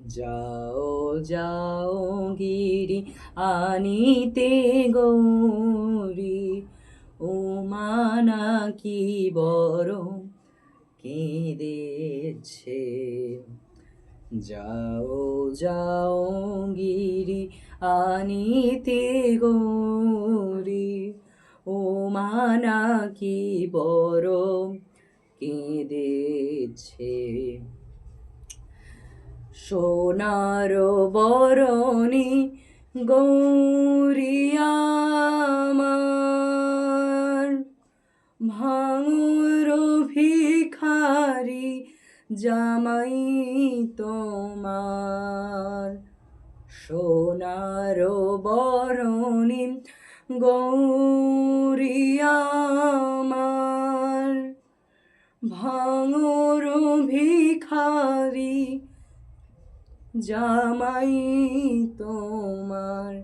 যাও যাও গিরি আনিতে গৌরী, ও মানা কি বড় কেঁদেছে। যাও যাও গিরি আনিতে গৌরী, ও মানা কি বড় কেঁদেছে। সোনার বরণী গৌরী আমার, ভাঙুর ভিখারি জামাই তোমার। সোনার বরণী গৌরী আমার, ভাঙুর ভিখারি জামাই তোমার।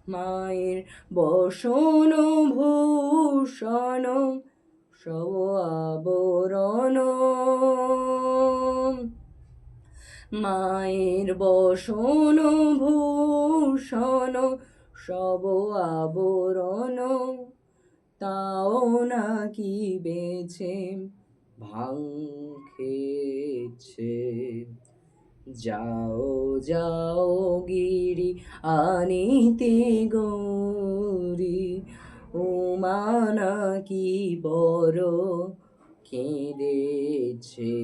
মায়ের বসন ভূষণ সব আবরণ, মায়ের বসন ভূষণ সব আবরণ, তাও নাকি বেছে ভাঙ খেয়েছে। যাও যাও গিরি আনিতে গৌরী, ও মানা কি বড় কেঁদেছে।